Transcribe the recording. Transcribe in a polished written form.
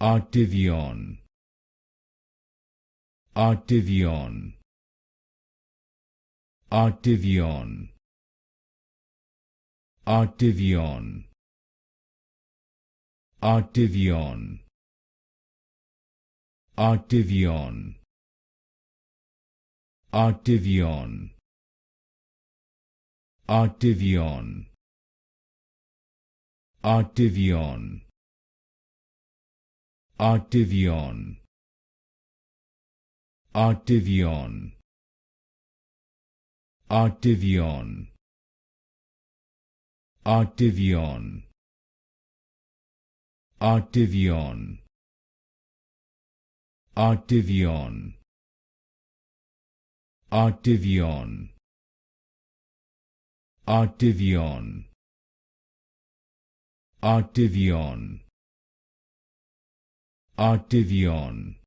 Artivion, Artivion, Artivion, Artivion, Artivion, Artivion, Artivion, Artivion, Artivion, Artivion, Artivion, Artivion, Artivion, Artivion, Artivion, Artivion, Artivion, Artivion, Artivion,